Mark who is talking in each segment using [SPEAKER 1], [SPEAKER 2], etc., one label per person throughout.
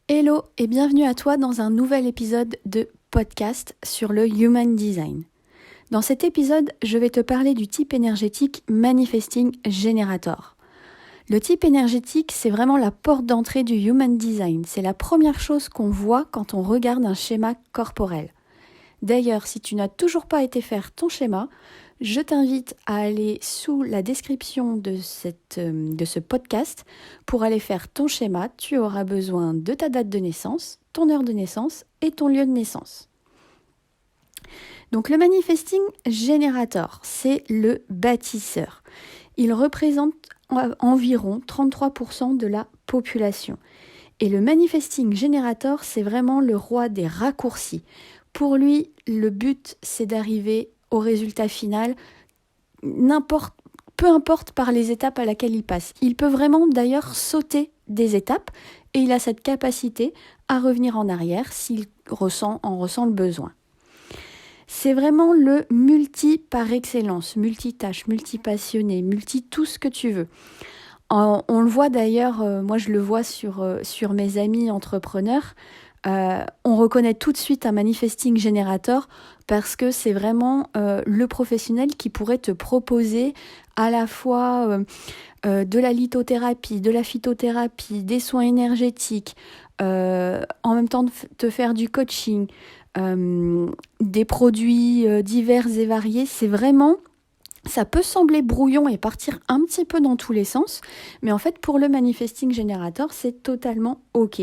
[SPEAKER 1] Hello et bienvenue à toi dans un nouvel épisode de podcast sur le Human Design. Dans cet épisode, je vais te parler du type énergétique Manifesting Generator. Le type énergétique, c'est vraiment la porte d'entrée du Human Design. C'est la première chose qu'on voit quand on regarde un schéma corporel. D'ailleurs, si tu n'as toujours pas été faire ton schéma, je t'invite à aller sous la description de ce podcast pour aller faire ton schéma. Tu auras besoin de ta date de naissance, ton heure de naissance et ton lieu de naissance. Donc le Manifesting Generator, c'est le bâtisseur. Il représente environ 33% de la population. Et le Manifesting Generator, c'est vraiment le roi des raccourcis. Pour lui, le but, c'est d'arriver au résultat final, peu importe par les étapes à laquelle il passe. Il peut vraiment d'ailleurs sauter des étapes et il a cette capacité à revenir en arrière s'il en ressent le besoin. C'est vraiment le multi par excellence, multitâche, multipassionné, multi tout ce que tu veux. On le voit d'ailleurs, moi je le vois sur mes amis entrepreneurs, on reconnaît tout de suite un Manifesting Generator parce que c'est vraiment le professionnel qui pourrait te proposer à la fois de la lithothérapie, de la phytothérapie, des soins énergétiques, en même temps de te faire du coaching, des produits divers et variés. C'est vraiment... Ça peut sembler brouillon et partir un petit peu dans tous les sens, mais en fait, pour le Manifesting Generator, c'est totalement OK.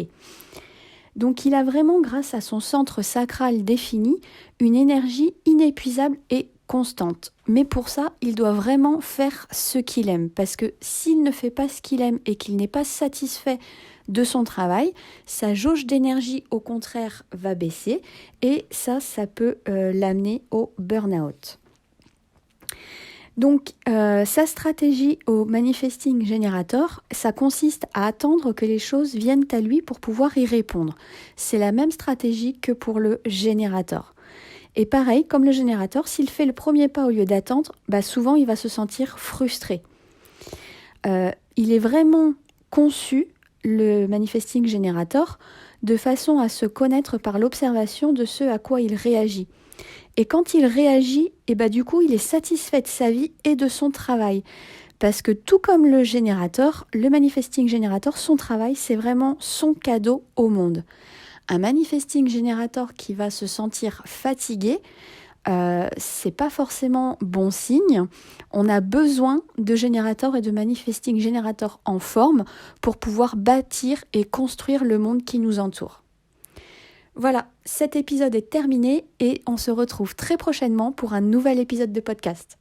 [SPEAKER 1] Donc, il a vraiment, grâce à son centre sacral défini, une énergie inépuisable et constante. Mais pour ça, il doit vraiment faire ce qu'il aime, parce que s'il ne fait pas ce qu'il aime et qu'il n'est pas satisfait de son travail, sa jauge d'énergie, au contraire, va baisser, et ça peut l'amener au burn-out. Donc, sa stratégie au Manifesting Generator, ça consiste à attendre que les choses viennent à lui pour pouvoir y répondre. C'est la même stratégie que pour le générateur. Et pareil, comme le générateur, s'il fait le premier pas au lieu d'attendre, souvent il va se sentir frustré. Il est vraiment conçu, le Manifesting Generator, de façon à se connaître par l'observation de ce à quoi il réagit. Et quand il réagit, du coup, il est satisfait de sa vie et de son travail. Parce que tout comme le générateur, le Manifesting Generator, son travail, c'est vraiment son cadeau au monde. Un Manifesting Generator qui va se sentir fatigué, c'est pas forcément bon signe. On a besoin de générateurs et de Manifesting Generator en forme pour pouvoir bâtir et construire le monde qui nous entoure. Voilà, cet épisode est terminé et on se retrouve très prochainement pour un nouvel épisode de podcast.